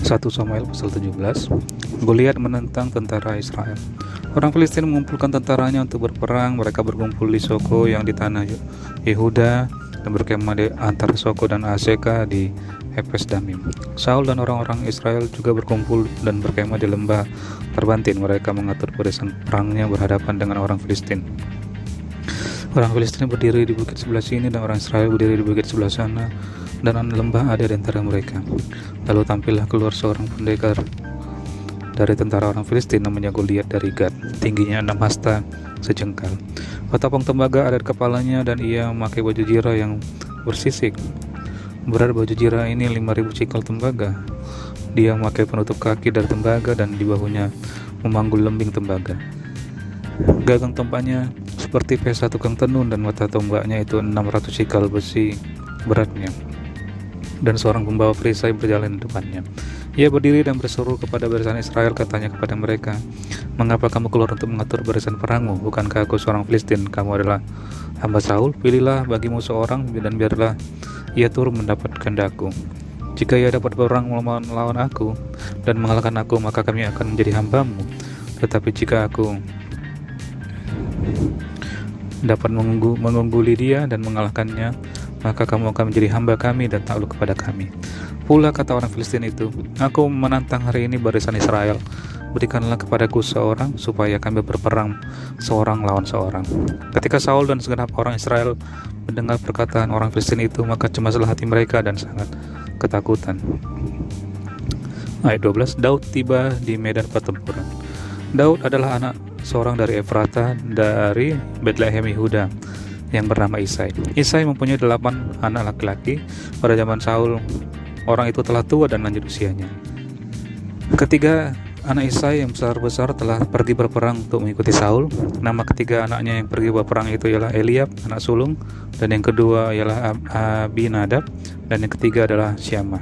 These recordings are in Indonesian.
1 Samuel pasal 17. Goliat menentang tentara Israel. Orang Filistin mengumpulkan tentaranya untuk berperang. Mereka berkumpul di Soko yang di tanah Yehuda dan berkemah di antara Soko dan Aseka di Epes Damim. Saul dan orang-orang Israel juga berkumpul dan berkemah di lembah Tarbantin. Mereka mengatur barisan perangnya berhadapan dengan orang Filistin. Orang Filistin berdiri di bukit sebelah sini dan orang Israel berdiri di bukit sebelah sana, dan lembah ada di antara mereka. Lalu tampillah keluar seorang pendekar dari tentara orang Filistin, namanya Goliat dari Gad. Tingginya 6 hasta sejengkal. Patapong tembaga ada di kepalanya dan ia memakai baju jira yang bersisik. Berat baju jira ini 5.000 cikal tembaga. Dia memakai penutup kaki dari tembaga dan di bahunya memanggul lembing tembaga. Gagang tombaknya seperti pesa tukang tenun dan mata tombaknya itu 600 cikal besi beratnya. Dan seorang pembawa perisai berjalan di depannya. Ia berdiri dan berseru kepada barisan Israel, katanya kepada mereka, "Mengapa kamu keluar untuk mengatur barisan perangmu? Bukankah aku seorang Filistin? Kamu adalah hamba Saul. Pilihlah bagimu seorang dan biarlah ia turun mendapat kehendakku. Jika ia dapat berperang melawan aku dan mengalahkan aku, maka kami akan menjadi hambamu. Tetapi jika aku dapat mengungguli dia dan mengalahkannya, maka kamu akan menjadi hamba kami dan takluk kepada kami." Pula kata orang Filistin itu, "Aku menantang hari ini barisan Israel. Berikanlah kepadaku seorang supaya kami berperang seorang lawan seorang." Ketika Saul dan segenap orang Israel mendengar perkataan orang Filistin itu, maka cemaslah hati mereka dan sangat ketakutan. Ayat 12. Daud tiba di medan pertempuran. Daud adalah anak seorang dari Efrata dari Betlehem Yehuda yang bernama Isai. Isai mempunyai 8 anak laki-laki. Pada zaman Saul, orang itu telah tua dan lanjut usianya. Ketiga anak Isai yang besar-besar telah pergi berperang untuk mengikuti Saul. Nama ketiga anaknya yang pergi berperang itu ialah Eliab, anak sulung, dan yang kedua ialah Abinadab, dan yang ketiga adalah Syamah.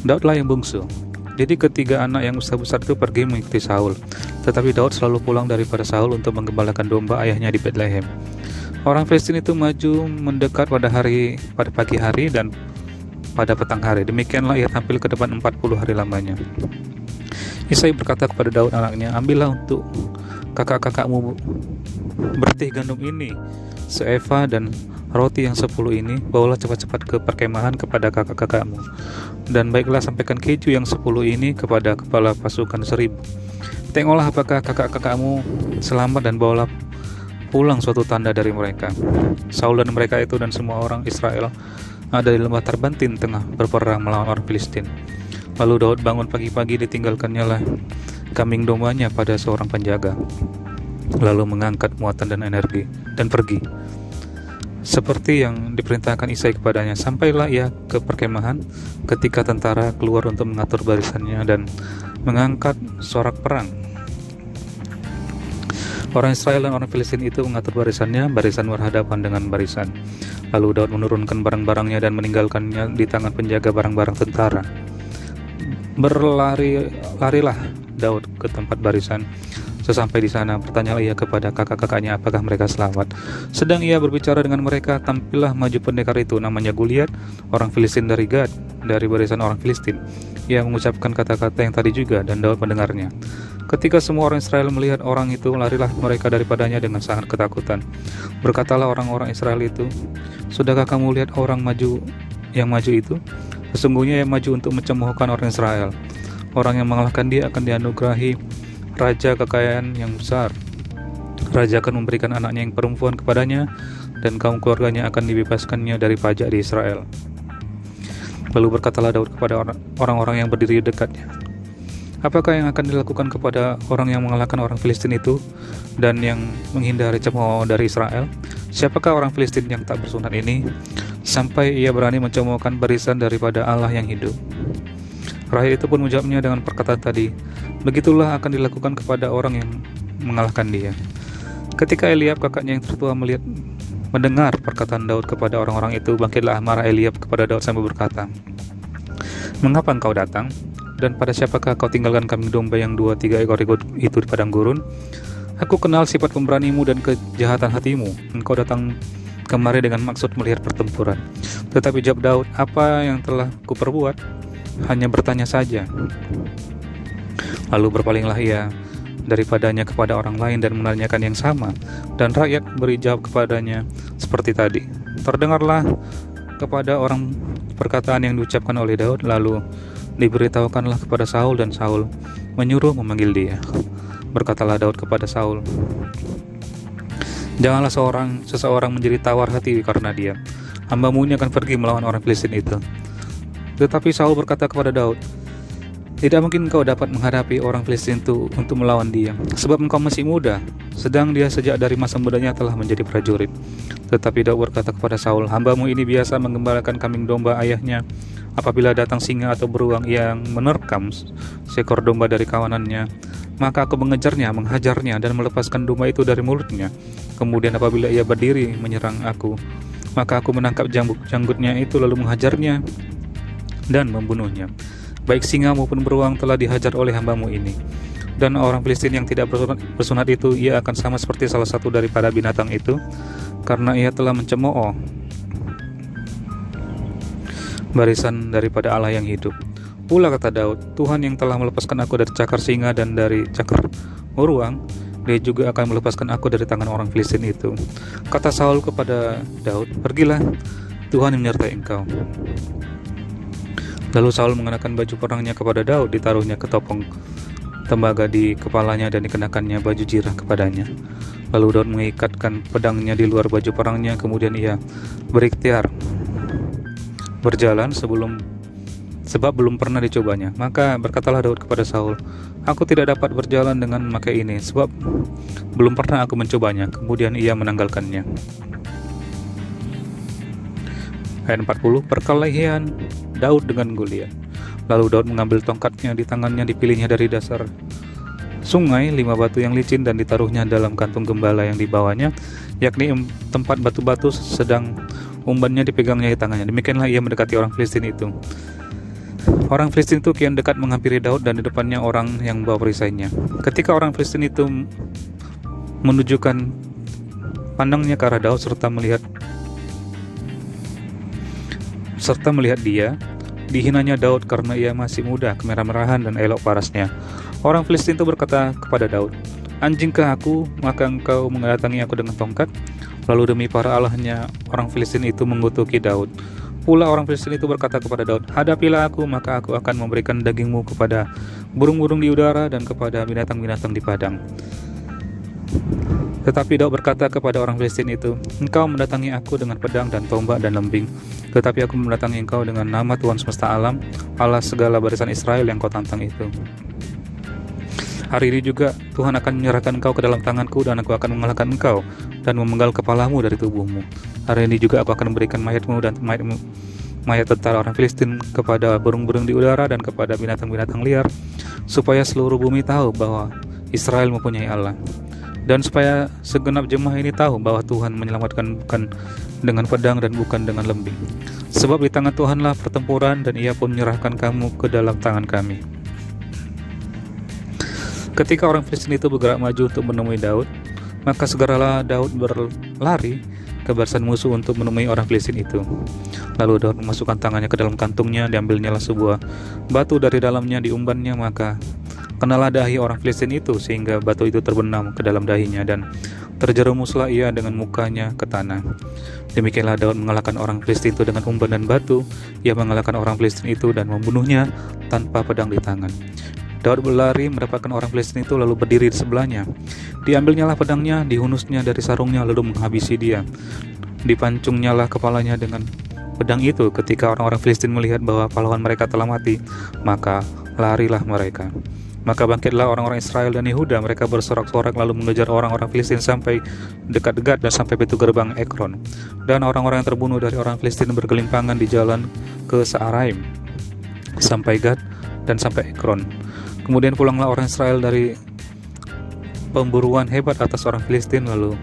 Daudlah yang bungsu. Jadi ketiga anak yang besar-besar itu pergi mengikuti Saul. Tetapi Daud selalu pulang daripada Saul untuk menggembalakan domba ayahnya di Betlehem. Orang Filistin itu maju mendekat pada pagi hari dan pada petang hari. Demikianlah ia tampil ke depan 40 hari lamanya. Isai berkata kepada Daud anaknya, "Ambillah untuk kakak-kakakmu bertih gandum ini seeva dan roti yang 10 ini, bawalah cepat-cepat ke perkemahan kepada kakak-kakakmu. Dan baiklah sampaikan keju yang 10 ini kepada kepala pasukan 1000. Tengoklah apakah kakak-kakakmu selamat dan bawalah pulang suatu tanda dari mereka." Saul dan mereka itu dan semua orang Israel ada di lembah Tarbantin tengah berperang melawan orang Filistin. Lalu Daud bangun pagi-pagi, ditinggalkannya lah kambing dombanya pada seorang penjaga, lalu mengangkat muatan dan energi dan pergi seperti yang diperintahkan Isai kepadanya. Sampailah ia ke perkemahan ketika tentara keluar untuk mengatur barisannya dan mengangkat sorak perang. Orang Israel dan orang Filistin itu mengatur barisannya, barisan berhadapan dengan barisan. Lalu Daud menurunkan barang-barangnya dan meninggalkannya di tangan penjaga barang-barang tentara. Berlarilah Daud ke tempat barisan. Sesampai di sana, bertanyalah ia kepada kakak-kakaknya apakah mereka selamat. Sedang ia berbicara dengan mereka, tampillah maju pendekar itu, namanya Goliat, orang Filistin dari Gad, dari barisan orang Filistin. Ia mengucapkan kata-kata yang tadi juga, dan Daud mendengarnya. Ketika semua orang Israel melihat orang itu, larilah mereka daripadanya dengan sangat ketakutan. Berkatalah orang-orang Israel itu, "Sudahkah kamu lihat orang yang maju itu? Sesungguhnya yang maju untuk mencemoohkan orang Israel. Orang yang mengalahkan dia akan dianugerahi raja kekayaan yang besar. Raja akan memberikan anaknya yang perempuan kepadanya, dan kaum keluarganya akan dibebaskannya dari pajak di Israel." Lalu berkatalah Daud kepada orang-orang yang berdiri di dekatnya, "Apakah yang akan dilakukan kepada orang yang mengalahkan orang Filistin itu dan yang menghindari cemooh dari Israel? Siapakah orang Filistin yang tak bersunat ini sampai ia berani mencemoohkan barisan daripada Allah yang hidup?" Rakyat itu pun menjawabnya dengan perkataan tadi, "Begitulah akan dilakukan kepada orang yang mengalahkan dia." Ketika Eliab kakaknya yang tertua mendengar perkataan Daud kepada orang-orang itu, bangkitlah amarah Eliab kepada Daud sambil berkata, "Mengapa engkau datang? Dan pada siapakah kau tinggalkan kambing domba yang 2-3 ekor itu di padang gurun? Aku kenal sifat pemberanimu dan kejahatan hatimu. Engkau datang kemari dengan maksud melihat pertempuran." Tetapi jawab Daud, "Apa yang telah kuperbuat? hanya bertanya saja. Lalu berpalinglah ia daripadanya kepada orang lain dan menanyakan yang sama, dan rakyat beri jawab kepadanya seperti tadi. Terdengarlah kepada orang perkataan yang diucapkan oleh Daud, lalu diberitahukanlah kepada Saul, dan Saul menyuruh memanggil dia. Berkatalah Daud kepada Saul, "Janganlah seseorang menjadi tawar hati karena dia. Hamba-Mu ini akan pergi melawan orang Filistin itu." Tetapi Saul berkata kepada Daud, "Tidak mungkin engkau dapat menghadapi orang Filistin itu untuk melawan dia, sebab engkau masih muda, sedang dia sejak dari masa mudanya telah menjadi prajurit." Tetapi Daud berkata kepada Saul, "Hamba-Mu ini biasa menggembalakan kambing domba ayahnya. Apabila datang singa atau beruang yang menerkam seekor domba dari kawanannya, maka aku mengejarnya, menghajarnya, dan melepaskan domba itu dari mulutnya. Kemudian apabila ia berdiri menyerang aku, maka aku menangkap janggutnya itu lalu menghajarnya dan membunuhnya. Baik singa maupun beruang telah dihajar oleh hamba-Mu ini. Dan orang Filistin yang tidak bersunat itu, ia akan sama seperti salah satu daripada binatang itu, karena ia telah mencemooh barisan daripada Allah yang hidup." Pula kata Daud, "Tuhan yang telah melepaskan aku dari cakar singa dan dari cakar beruang, Dia juga akan melepaskan aku dari tangan orang Filistin itu." Kata Saul kepada Daud, "Pergilah, Tuhan menyertai engkau." Lalu Saul mengenakan baju perangnya kepada Daud, ditaruhnya ketopong tembaga di kepalanya dan dikenakannya baju jirah kepadanya. Lalu Daud mengikatkan pedangnya di luar baju perangnya, kemudian ia berikhtiar berjalan sebab belum pernah dicobanya. Maka berkatalah Daud kepada Saul, "Aku tidak dapat berjalan dengan memakai ini, sebab belum pernah aku mencobanya." Kemudian ia menanggalkannya. Ayat 40, perkelahian Daud dengan Goliat. Lalu Daud mengambil tongkatnya di tangannya, dipilihnya dari dasar sungai 5 batu yang licin dan ditaruhnya dalam kantung gembala yang dibawanya, yakni tempat batu-batu, sedang umbannya dipegangnya di tangannya. Demikianlah ia mendekati orang Filistin itu. Orang Filistin itu kian dekat menghampiri Daud, dan di depannya orang yang membawa perisainya. Ketika orang Filistin itu menunjukkan pandangnya ke arah Daud serta melihat dia, dihinanya Daud karena ia masih muda, kemerah-merahan, dan elok parasnya. Orang Filistin itu berkata kepada Daud, "Anjingkah aku, maka engkau mendatangi aku dengan tongkat?" Lalu demi para allahnya, orang Filistin itu mengutuki Daud. Pula orang Filistin itu berkata kepada Daud, "Hadapilah aku, maka aku akan memberikan dagingmu kepada burung-burung di udara dan kepada binatang-binatang di padang." Tetapi Daud berkata kepada orang Filistin itu, "Engkau mendatangi aku dengan pedang dan tombak dan lembing, tetapi aku mendatangi engkau dengan nama Tuhan semesta alam, Allah segala barisan Israel yang kau tantang itu. Hari ini juga Tuhan akan menyerahkan engkau ke dalam tanganku, dan aku akan mengalahkan engkau dan memenggal kepalamu dari tubuhmu. Hari ini juga aku akan memberikan mayatmu dan mayat tentara orang Filistin kepada burung-burung di udara dan kepada binatang-binatang liar, supaya seluruh bumi tahu bahwa Israel mempunyai Allah. Dan supaya segenap jemaah ini tahu bahwa Tuhan menyelamatkan bukan dengan pedang dan bukan dengan lembing. Sebab di tangan Tuhanlah pertempuran, dan Ia pun menyerahkan kamu ke dalam tangan kami." Ketika orang Filistin itu bergerak maju untuk menemui Daud, maka segeralah Daud berlari ke barisan musuh untuk menemui orang Filistin itu. Lalu Daud memasukkan tangannya ke dalam kantungnya, diambilnyalah sebuah batu dari dalamnya, diumbannya, maka kenalah dahi orang Filistin itu, sehingga batu itu terbenam ke dalam dahinya, dan terjerumuslah ia dengan mukanya ke tanah. Demikianlah Daud mengalahkan orang Filistin itu dengan umban dan batu. Ia mengalahkan orang Filistin itu dan membunuhnya tanpa pedang di tangan. Daud berlari mendapatkan orang Filistin itu, lalu berdiri di sebelahnya. Diambilnyalah pedangnya, dihunusnya dari sarungnya, lalu menghabisi dia. Dipancungnyalah kepalanya dengan pedang itu. Ketika orang-orang Filistin melihat bahwa pahlawan mereka telah mati, maka larilah mereka. Maka bangkitlah orang-orang Israel dan Yehuda, mereka bersorak-sorak lalu mengejar orang-orang Filistin sampai dekat Gad dan sampai pintu gerbang Ekron. Dan orang-orang yang terbunuh dari orang Filistin bergelimpangan di jalan ke Saaraim, sampai Gad dan sampai Ekron. Kemudian pulanglah orang Israel dari pemburuan hebat atas orang Filistin, lalu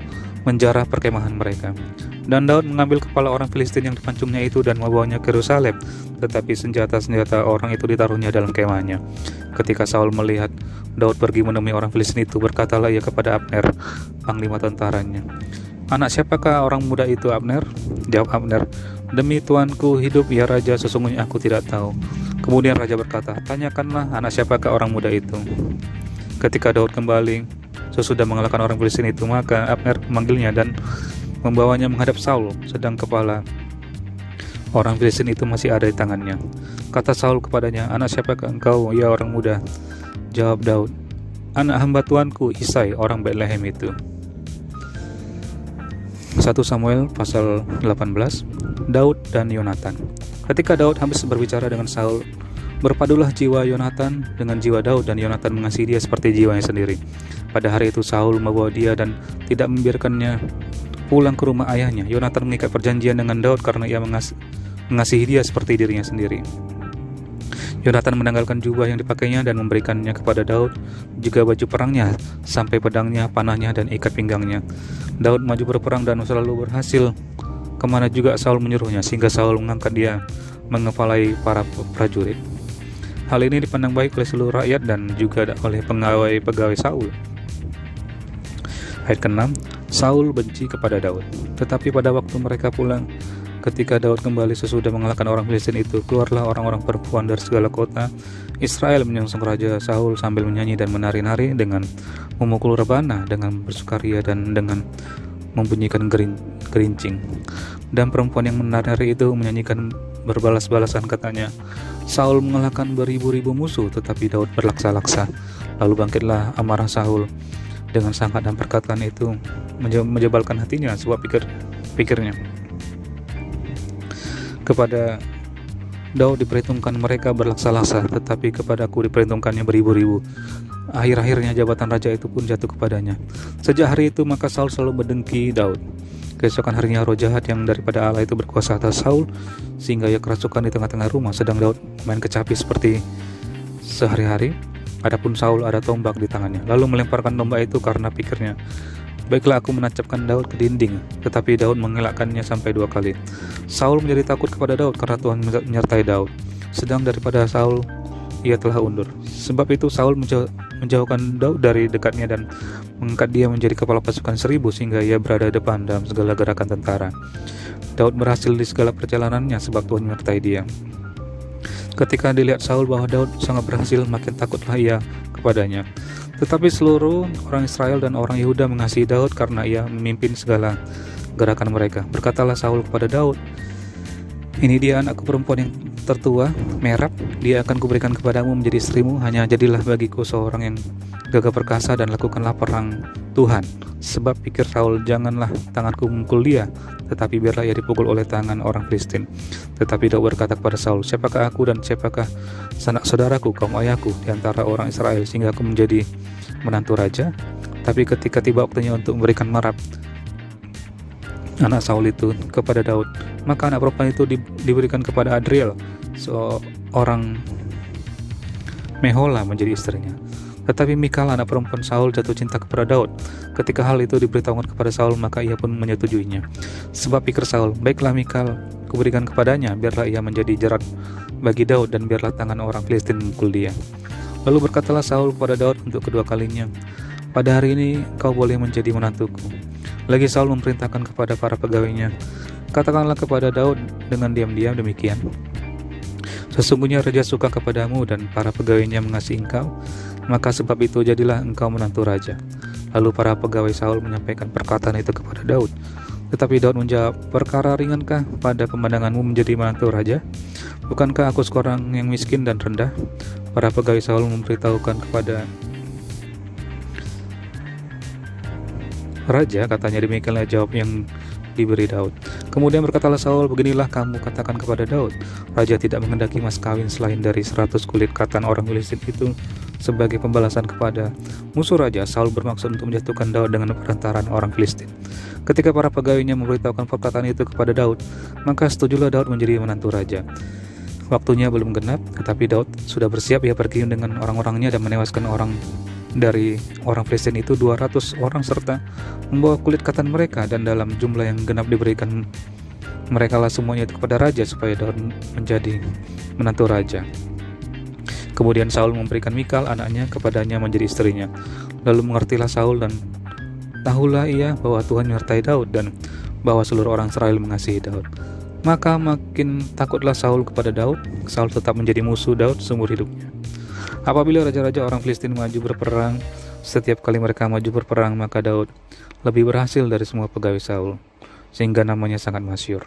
menjarah perkemahan mereka. Dan Daud mengambil kepala orang Filistin yang dipancungnya itu dan membawanya ke Yerusalem, tetapi senjata-senjata orang itu ditaruhnya dalam kemahnya. Ketika Saul melihat Daud pergi menemui orang Filistin itu, berkatalah ia kepada Abner, panglima tentaranya, "Anak siapakah orang muda itu, Abner?" Jawab Abner, Demi Tuanku hidup ya Raja, sesungguhnya aku tidak tahu. Kemudian Raja berkata, tanyakanlah anak siapakah orang muda itu. Ketika Daud kembali sesudah mengalahkan orang Filistin itu, maka Abner memanggilnya dan membawanya menghadap Saul, sedang kepala orang Filistin itu masih ada di tangannya. Kata Saul kepadanya, anak siapakah engkau, ya orang muda? Jawab Daud, anak hamba tuanku Isai orang Betlehem itu. 1 Samuel pasal 18. Daud dan Yonatan. Ketika Daud habis berbicara dengan Saul, berpadulah jiwa Yonatan dengan jiwa Daud, dan Yonatan mengasihi dia seperti jiwanya sendiri. Pada hari itu Saul membawa dia dan tidak membiarkannya pulang ke rumah ayahnya. Yonatan mengikat perjanjian dengan Daud karena ia mengasihi dia seperti dirinya sendiri. Yonatan menanggalkan jubah yang dipakainya dan memberikannya kepada Daud, juga baju perangnya, sampai pedangnya, panahnya, dan ikat pinggangnya. Daud maju berperang dan selalu berhasil kemana juga Saul menyuruhnya, sehingga Saul mengangkat dia mengepalai para prajurit. Hal ini dipandang baik oleh seluruh rakyat dan juga oleh pegawai Saul. Ayat ke-6, Saul benci kepada Daud. Tetapi pada waktu mereka pulang, ketika Daud kembali sesudah mengalahkan orang Filistin itu, keluarlah orang-orang perempuan dari segala kota Israel menyongsong Raja Saul sambil menyanyi dan menari-nari, dengan memukul rebana, dengan bersukaria, dan dengan membunyikan gerincing. Dan perempuan yang menari itu menyanyikan berbalas-balasan, katanya, Saul mengalahkan beribu-ribu musuh, tetapi Daud berlaksa-laksa. Lalu bangkitlah amarah Saul dengan sangat, dan perkataan itu menjebalkan hatinya, sebab pikirnya, kepada Daud diperhitungkan mereka berlaksa-laksa, tetapi kepadaku diperhitungkannya beribu-ribu. Akhir-akhirnya jabatan raja itu pun jatuh kepadanya. Sejak hari itu maka Saul selalu mendengki Daud. Keesokan harinya roh jahat yang daripada Allah itu berkuasa atas Saul, sehingga ia kerasukan di tengah-tengah rumah, sedang Daud main kecapi seperti sehari-hari. Adapun Saul ada tombak di tangannya, lalu melemparkan tombak itu karena pikirnya, baiklah aku menancapkan Daud ke dinding. Tetapi Daud mengelakkannya sampai 2 kali. Saul menjadi takut kepada Daud karena Tuhan menyertai Daud, sedang daripada Saul ia telah undur. Sebab itu Saul menjauhkan Daud dari dekatnya dan mengangkat dia menjadi kepala pasukan 1000, sehingga ia berada depan dalam segala gerakan tentara. Daud berhasil di segala perjalanannya sebab Tuhan menyertai dia. Ketika dilihat Saul bahwa Daud sangat berhasil, makin takutlah ia kepadanya. Tetapi seluruh orang Israel dan orang Yehuda mengasihi Daud karena ia memimpin segala gerakan mereka. Berkatalah Saul kepada Daud, ini dia anakku perempuan yang tertua, Merab, dia akan kuberikan kepadamu menjadi istrimu, hanya jadilah bagiku seorang yang gagah perkasa dan lakukanlah perang Tuhan. Sebab pikir Saul, janganlah tanganku memukul dia, tetapi biarlah ia dipukul oleh tangan orang Filistin. Tetapi Daud berkata kepada Saul, siapakah aku dan siapakah sanak saudaraku, kaum ayahku, di antara orang Israel, sehingga aku menjadi menantu raja? Tapi ketika tiba waktunya untuk memberikan Merab, anak Saul itu, kepada Daud, maka anak perempuan itu diberikan kepada Adriel, seorang Mehola, menjadi istrinya. Tetapi Mikal, anak perempuan Saul, jatuh cinta kepada Daud. Ketika hal itu diberitahukan kepada Saul, maka ia pun menyetujuinya. Sebab pikir Saul, baiklah Mikal kuberikan kepadanya, biarlah ia menjadi jerat bagi Daud, dan biarlah tangan orang Filistin memukul dia. Lalu berkatalah Saul kepada Daud untuk kedua kalinya, pada hari ini kau boleh menjadi menantuku. Lagi Saul memerintahkan kepada para pegawainya, katakanlah kepada Daud dengan diam-diam demikian, sesungguhnya raja suka kepadamu dan para pegawainya mengasihi engkau, maka sebab itu jadilah engkau menantu raja. Lalu para pegawai Saul menyampaikan perkataan itu kepada Daud. Tetapi Daud menjawab, perkara ringankah pada pemandanganmu menjadi menantu raja? Bukankah aku seorang yang miskin dan rendah? Para pegawai Saul memberitahukan kepada raja, katanya, demikianlah jawab yang diberi Daud. Kemudian berkatalah Saul, beginilah kamu katakan kepada Daud, raja tidak menghendaki mas kawin selain dari 100 kulit katan orang Filistin itu sebagai pembalasan kepada musuh raja. Saul bermaksud untuk menjatuhkan Daud dengan perantaraan orang Filistin. Ketika para pegawainya memberitahukan perkataan itu kepada Daud, maka setujulah Daud menjadi menantu raja. Waktunya belum genap, tetapi Daud sudah bersiap. Ia pergi dengan orang-orangnya dan menewaskan dari orang Filistin itu 200 orang serta membawa kulit katan mereka, dan dalam jumlah yang genap diberikan mereka lah semuanya itu kepada raja, supaya Daud menjadi menantu raja. Kemudian Saul memberikan Mikal anaknya kepadanya menjadi istrinya. Lalu mengertilah Saul dan tahulah ia bahwa Tuhan menyertai Daud dan bahwa seluruh orang Israel mengasihi Daud. Maka makin takutlah Saul kepada Daud. Saul tetap menjadi musuh Daud seumur hidupnya. Apabila raja-raja orang Filistin maju berperang, setiap kali mereka maju berperang, maka Daud lebih berhasil dari semua pegawai Saul, sehingga namanya sangat masyhur.